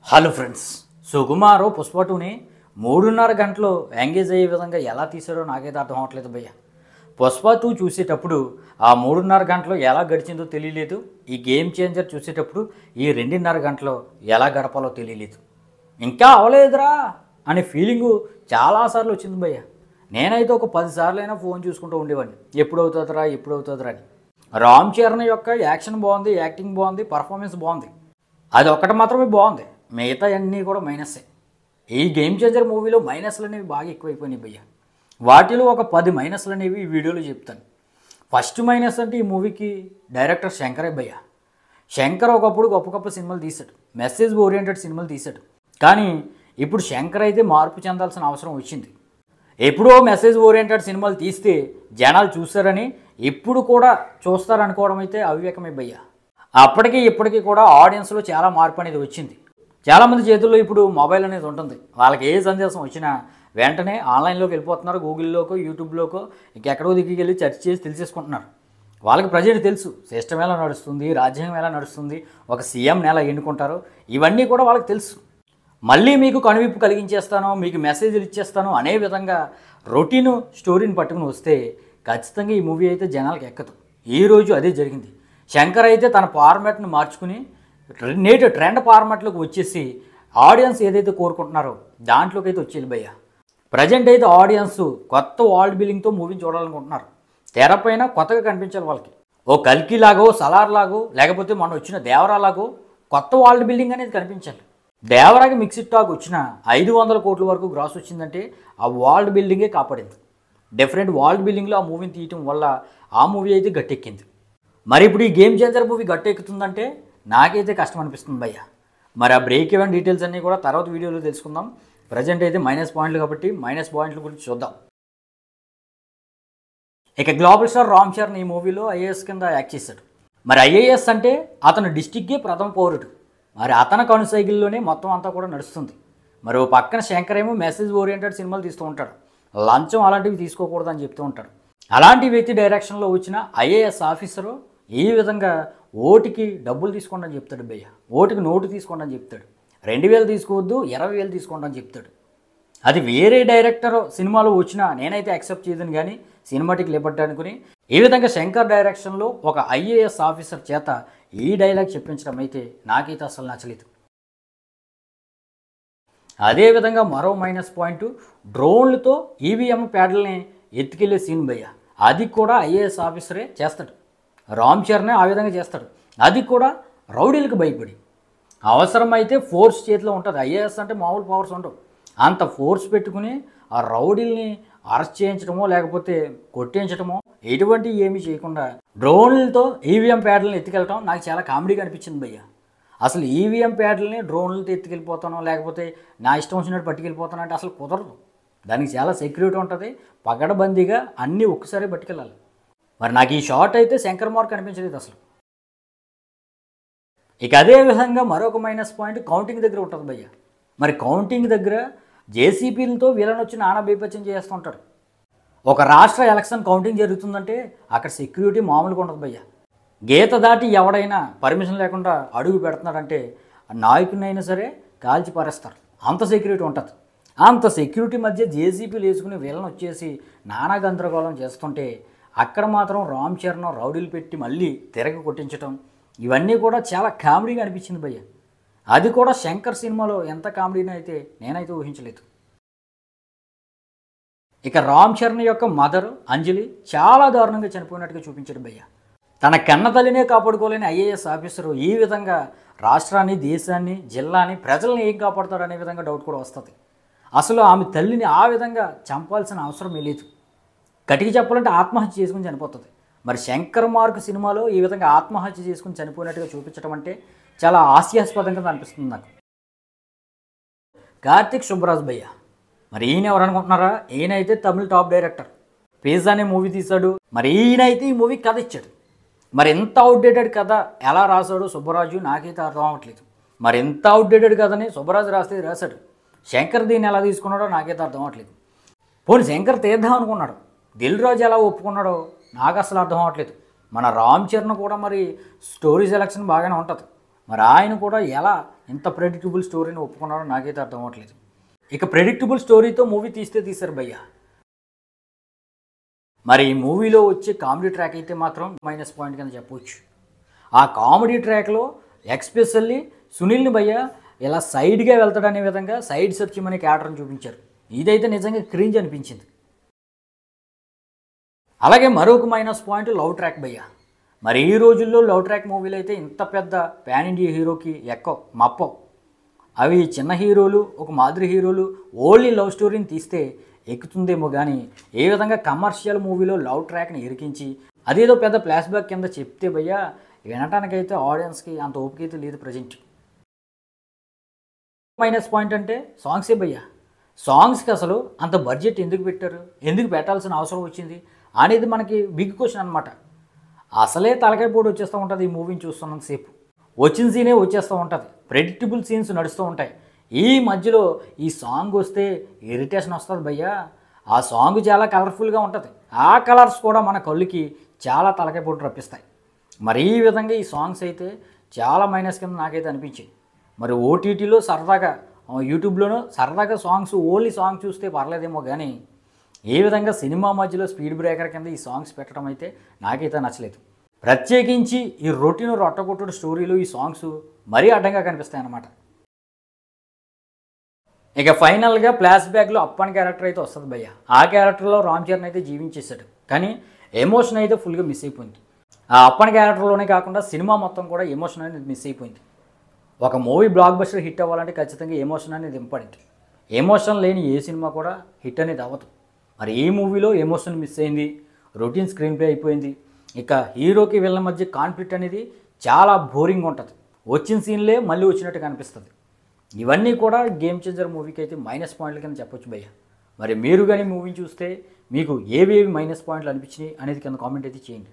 Hello friends, Sukumar Pushpa 2ని 3.5 గంటలు engage అయ్యే విధంగా ఎలా తీశారో నాకైతే అర్థం అవ్వట్లేదు భయ్య. పుష్ప 2 చూసేటప్పుడు ఆ 3.5 గంటలు ఎలా గడిచిందో తెలియలేదు. ఈ గేమ్ చేంజర్ చూసేటప్పుడు ఈ 2.5 గంటలు ఎలా గడపాలో తెలియలేదు. ఇంకా అవలేదురా అనే ఫీలింగు చాలాసార్లు వచ్చింది భయ్య. నేనైతే ఒక 10 సార్లు అయినా ఫోన్ చూసుకుంటూ ఉండేవాడిని, ఎప్పుడు అవుతుందిరా అని. రామ్ చరణ్ యొక్క యాక్షన్ బాగుంది, యాక్టింగ్ బాగుంది, పర్ఫార్మెన్స్ బాగుంది. అది ఒక్కటి మాత్రమే బాగుంది, మిగతా అన్నీ కూడా మైనస్సే. ఈ గేమ్ చేంజర్ మూవీలో మైనస్లు అనేవి బాగా ఎక్కువైపోయినాయి భయ్య. వాటిలో ఒక 10 మైనస్లు అనేవి ఈ వీడియోలో చెప్తాను. ఫస్ట్ మైనస్ అంటే ఈ మూవీకి డైరెక్టర్ శంకరే భయ్య. శంకర్ ఒకప్పుడు గొప్ప గొప్ప సినిమాలు తీశాడు, మెసేజ్ ఓరియంటెడ్ సినిమాలు తీశాడు. కానీ ఇప్పుడు శంకర్ అయితే మార్పు చెందాల్సిన అవసరం వచ్చింది. ఎప్పుడో మెసేజ్ ఓరియంటెడ్ సినిమాలు తీస్తే జనాలు చూస్తారని ఇప్పుడు కూడా చూస్తారనుకోవడం అయితే అవివేకమే భయ్య. అప్పటికి ఇప్పటికీ కూడా ఆడియన్స్లో చాలా మార్పు అనేది వచ్చింది. చాలామంది చేతుల్లో ఇప్పుడు మొబైల్ అనేది ఉంటుంది. వాళ్ళకి ఏ సందేశం వచ్చినా వెంటనే ఆన్లైన్లోకి వెళ్ళిపోతున్నారు, గూగుల్లోకో యూట్యూబ్లోకో ఇంకెక్కడో దిగి వెళ్ళి సెర్చ్ చేసి తెలిసేసుకుంటున్నారు. వాళ్ళకి ప్రజెంట్ తెలుసు సిస్టమ్ ఎలా నడుస్తుంది, రాజ్యాంగం ఎలా నడుస్తుంది, ఒక సీఎంని ఎలా ఎన్నుకుంటారో ఇవన్నీ కూడా వాళ్ళకి తెలుసు. మళ్ళీ మీకు కనువిప్పు కలిగించేస్తాను, మీకు మెసేజ్లు ఇచ్చేస్తాను అనే విధంగా రొటీన్ స్టోరీని పట్టుకుని వస్తే ఖచ్చితంగా ఈ మూవీ అయితే జనాలకు ఎక్కదు. ఈరోజు అదే జరిగింది. శంకర్ అయితే తన ఫార్మాట్ను మార్చుకుని నేటి ట్రెండ్ ఫార్మాట్లోకి వచ్చేసి ఆడియన్స్ ఏదైతే కోరుకుంటున్నారో దాంట్లోకి అయితే వచ్చేది భయ్య. ప్రజెంట్ అయితే ఆడియన్స్ కొత్త వరల్డ్ బిల్డింగ్తో మూవీని చూడాలనుకుంటున్నారు. తెరపైన కొత్తగా కనిపించాలి వాళ్ళకి. ఓ కల్కి లాగో, సలార్ లాగో, లేకపోతే మొన్న వచ్చిన దేవరా లాగో కొత్త వరల్డ్ బిల్డింగ్ అనేది కనిపించాలి. దేవరాకి మిక్సిడ్ టాక్ వచ్చిన 500 కోట్ల వరకు గ్రాస్ వచ్చిందంటే ఆ వరల్డ్ బిల్డింగే కాపాడింది. డిఫరెంట్ వరల్డ్ బిల్డింగ్లో ఆ మూవీని తీయటం వల్ల ఆ మూవీ అయితే గట్టెక్కింది. మరి ఇప్పుడు ఈ గేమ్ చేంజర్ మూవీ గట్టెక్కుతుందంటే నాకైతే కష్టం అనిపిస్తుంది భయ్య. మరి ఆ బ్రేక్ ఈవెన్ డీటెయిల్స్ అన్నీ కూడా తర్వాత వీడియోలో తెలుసుకుందాం. ప్రజెంట్ అయితే మైనస్ పాయింట్లు కాబట్టి మైనస్ పాయింట్ల గురించి చూద్దాం. ఇక గ్లోబల్ స్టార్ రామ్ చరణ్ ఈ మూవీలో ఐఏఎస్ కింద యాక్ట్ చేశాడు. మరి ఐఏఎస్ అంటే అతను డిస్టిక్కే ప్రథమ పౌరుడు. మరి అతని కనుసైకిల్లోనే మొత్తం అంతా కూడా నడుస్తుంది. మరి ఓ పక్కన శంకర్ ఏమో మెసేజ్ ఓరియంటెడ్ సినిమాలు తీస్తూ ఉంటాడు, లంచం అలాంటివి తీసుకోకూడదని చెప్తూ ఉంటాడు. అలాంటి వ్యక్తి డైరెక్షన్లో వచ్చిన ఐఏఎస్ ఆఫీసరు ఈ విధంగా ఓటుకి డబ్బులు తీసుకోండి అని చెప్తాడు భయ్య. ఓటుకి నోటు తీసుకోండి అని చెప్తాడు. 2000 తీసుకోవద్దు, 20,000 తీసుకోండి అని చెప్తాడు. అది వేరే డైరెక్టర్ సినిమాలో వచ్చినా నేనైతే యాక్సెప్ట్ చేయదని, కానీ సినిమాటిక్ లిబర్టీ అనుకుని ఈ విధంగా శంకర్ డైరెక్షన్లో ఒక ఐఏఎస్ ఆఫీసర్ చేత ఈ డైలాగ్ చెప్పించడం అయితే నాకైతే అసలు నచ్చలేదు. అదేవిధంగా మరో మైనస్ పాయింట్, డ్రోన్లతో ఈవీఎం ప్యాడ్లని ఎత్తుకెళ్లే సీన్ భయ్య. అది కూడా ఐఏఎస్ ఆఫీసరే చేస్తాడు. రామ్ చరణ్ ఆ విధంగా చేస్తాడు. అది కూడా రౌడీలకు భయపడి. అవసరమైతే ఫోర్స్ చేతిలో ఉంటుంది. ఐఏఎస్ అంటే మామూలు పవర్స్ ఉండవు. అంత ఫోర్స్ పెట్టుకుని ఆ రౌడీల్ని అరెస్ట్ చేయించడమో లేకపోతే కొట్టించడమో ఎటువంటి ఏమీ చేయకుండా డ్రోన్లతో ఈవీఎం ప్యాడ్లను ఎత్తుకెళ్ళటం నాకు చాలా కామెడీగా అనిపించింది భయ్య. అసలు ఈవీఎం ప్యాడ్లని డ్రోన్లతో ఎత్తుకెళ్ళిపోతానో లేకపోతే నా ఇష్టం వచ్చినట్టు పట్టుకెళ్ళిపోతాను అంటే అసలు కుదరదు. దానికి చాలా సెక్యూరిటీ ఉంటుంది. పగడబందీగా అన్నీ ఒక్కసారి పట్టుకెళ్ళాలి. మరి నాకు ఈ షాట్ అయితే శంకర్ మార్క్ అనిపించలేదు అసలు. ఇక అదే విధంగా మరొక మైనస్ పాయింట్ కౌంటింగ్ దగ్గర ఉంటుంది భయ్య. మరి కౌంటింగ్ దగ్గర జేసీపీలతో వీళ్ళని వచ్చి నానా బీపత్యం చేస్తుంటారు. ఒక రాష్ట్ర ఎలక్షన్ కౌంటింగ్ జరుగుతుందంటే అక్కడ సెక్యూరిటీ మామూలుగా ఉండదు భయ్య. గీత దాటి ఎవడైనా పర్మిషన్ లేకుండా అడుగు పెడుతున్నాడంటే నాయకునైనా సరే కాల్చి పారేస్తారు. అంత సెక్యూరిటీ ఉంటుంది. అంత సెక్యూరిటీ మధ్య జేసీపీలు వేసుకుని వీళ్ళని వచ్చేసి నానా గందరగోళం చేస్తుంటే అక్కడ మాత్రం రామ్ చరణ్ రౌడీలు పెట్టి మళ్ళీ తిరగ కొట్టించడం ఇవన్నీ కూడా చాలా కామెడీగా అనిపించింది భయ్య. అది కూడా శంకర్ సినిమాలో ఎంత కామెడీని అయితే నేనైతే ఊహించలేదు. ఇక రామ్ చరణ్ యొక్క మదర్ అంజలి చాలా దారుణంగా చనిపోయినట్టుగా చూపించాడు భయ్య. తన కన్న తల్లినే కాపాడుకోలేని ఐఏఎస్ ఆఫీసరు ఈ విధంగా రాష్ట్రాన్ని, దేశాన్ని, జిల్లాని, ప్రజల్ని ఏం కాపాడుతాడు అనే విధంగా డౌట్ కూడా వస్తుంది. అసలు ఆమె తల్లిని ఆ విధంగా చంపాల్సిన అవసరమే లేదు. గట్టిగా చెప్పాలంటే ఆత్మహత్య చేసుకుని చనిపోతుంది. మరి శంకర్ మార్క్ సినిమాలో ఈ విధంగా ఆత్మహత్య చేసుకుని చనిపోయినట్టుగా చూపించడం అంటే చాలా హాస్యాస్పదంగా అనిపిస్తుంది నాకు. కార్తిక్ సుబ్బరాజ్ భయ్య. మరి ఈయన ఎవరు అనుకుంటున్నారా? ఈయనైతే తమిళ టాప్ డైరెక్టర్. పిజ్జా అనే మూవీ తీశాడు. మరి ఈయనైతే ఈ మూవీ కథ ఇచ్చాడు. మరి ఎంత అవుట్డేటెడ్ కథ ఎలా రాశాడు సుబ్బరాజు నాకైతే అర్థం అవ్వట్లేదు. మరి ఎంత అవుట్డేటెడ్ కథని సుబ్బరాజు రాశాడు. శంకర్ దీన్ని ఎలా తీసుకున్నాడో నాకైతే అర్థం అవ్వట్లేదు. పోనీ శంకర్ తీద్దాం అనుకున్నాడు, దిల్ రాజు ఎలా ఒప్పుకున్నాడో నాకు అసలు అర్థం అవ్వట్లేదు. మన రామ్ చరణ్ కూడా మరి స్టోరీ సెలక్షన్ బాగానే ఉంటుంది. మరి ఆయన కూడా ఎలా ఇంత ప్రెడిక్టబుల్ స్టోరీని ఒప్పుకున్నారో నాకైతే అర్థం అవ్వట్లేదు. ఇక ప్రెడిక్టబుల్ స్టోరీతో మూవీ తీశారు భయ్య. మరి ఈ మూవీలో వచ్చే కామెడీ ట్రాక్ అయితే మాత్రం మైనస్ పాయింట్ కింద చెప్పవచ్చు. ఆ కామెడీ ట్రాక్లో ఎక్స్పెషల్లీ సునీల్ని భయ్య ఇలా సైడ్గా వెళ్తాడనే విధంగా సైడ్ సర్చ్ అనే క్యారెక్టర్ని చూపించారు. ఇదైతే నిజంగా క్రింజ్ అనిపించింది. అలాగే మరొక మైనస్ పాయింట్ లవ్ ట్రాక్ భయ్య. మరి ఈ రోజుల్లో లవ్ ట్రాక్ మూవీలు అయితే ఇంత పెద్ద పాన్ ఇండియా హీరోకి మప్పవు. అవి చిన్న హీరోలు, ఒక మాదిరి హీరోలు ఓన్లీ లవ్ స్టోరీని తీస్తే ఎక్కుతుందేమో కానీ ఏ విధంగా కమర్షియల్ మూవీలో లవ్ ట్రాక్ని ఇరికించి అదేదో పెద్ద ఫ్లాష్ బ్యాక్ కింద చెప్తే భయ్య వినటానికైతే ఆడియన్స్కి అంత ఓపిక అయితే లేదు ప్రజెంట్. మైనస్ పాయింట్ అంటే సాంగ్సే భయ్య. సాంగ్స్కి అసలు అంత బడ్జెట్ ఎందుకు పెట్టారు, ఎందుకు పెట్టాల్సిన అవసరం వచ్చింది అనేది మనకి బిగ్ క్వశ్చన్ అనమాట. అసలే తలకాయ పోటీ వచ్చేస్తూ ఉంటుంది ఈ మూవీని చూస్తున్నంతసేపు. వచ్చిన సీనే వచ్చేస్తూ ఉంటుంది, ప్రెడిక్టబుల్ సీన్స్ నడుస్తూ ఉంటాయి. ఈ మధ్యలో ఈ సాంగ్ వస్తే ఇరిటేషన్ వస్తుంది భయ్య. ఆ సాంగ్ చాలా కలర్ఫుల్గా ఉంటుంది, ఆ కలర్స్ కూడా మన కళ్ళుకి చాలా తలకాయ పోటీ రప్పిస్తాయి. మరి ఈ విధంగా ఈ సాంగ్స్ అయితే చాలా మైనస్ కింద నాకైతే అనిపించింది. మరి ఓటీటీలో సరదాగా యూట్యూబ్లోనూ సరదాగా సాంగ్స్ ఓన్లీ సాంగ్ చూస్తే పర్లేదేమో కానీ ఏ విధంగా సినిమా మధ్యలో స్పీడ్ బ్రేకర్ కింద ఈ సాంగ్స్ పెట్టడం అయితే నాకైతే నచ్చలేదు. ప్రత్యేకించి ఈ రొటీన్ రొట్టగొట్టుడు స్టోరీలు ఈ సాంగ్స్ మరీ అడ్డంగా కనిపిస్తాయి అన్నమాట. ఇక ఫైనల్గా ఫ్లాష్ బ్యాక్లో అప్పన్ క్యారెక్టర్ అయితే వస్తుంది భయ్య. ఆ క్యారెక్టర్లో రామ్ చరణ్ అయితే జీవించేశాడు, కానీ ఎమోషన్ అయితే ఫుల్గా మిస్ అయిపోయింది. ఆ అప్పన్ క్యారెక్టర్లోనే కాకుండా సినిమా మొత్తం కూడా ఎమోషన్ అనేది మిస్ అయిపోయింది. ఒక మూవీ బ్లాక్ బస్టర్ హిట్ అవ్వాలంటే ఖచ్చితంగా ఎమోషన్ అనేది ఇంపార్టెంట్. ఎమోషన్ లేని ఏ సినిమా కూడా హిట్ అనేది అవ్వదు. మరి ఈ మూవీలో ఎమోషన్ మిస్ అయింది, రొటీన్ స్క్రీన్ ప్లే అయిపోయింది. ఇక హీరోకి వీళ్ళ మధ్య కాన్ఫ్లిక్ట్ అనేది చాలా బోరింగ్ ఉంటుంది, వచ్చిన సీన్లే మళ్ళీ వచ్చినట్టు కనిపిస్తుంది. ఇవన్నీ కూడా గేమ్ చేంజర్ మూవీకి అయితే మైనస్ పాయింట్ల కింద చెప్పొచ్చు భయ్య. మరి మీరు కానీ మూవీని చూస్తే మీకు ఏవేవి మైనస్ పాయింట్లు అనిపించినాయి అనేది కింద కామెంట్ అయితే చేయండి.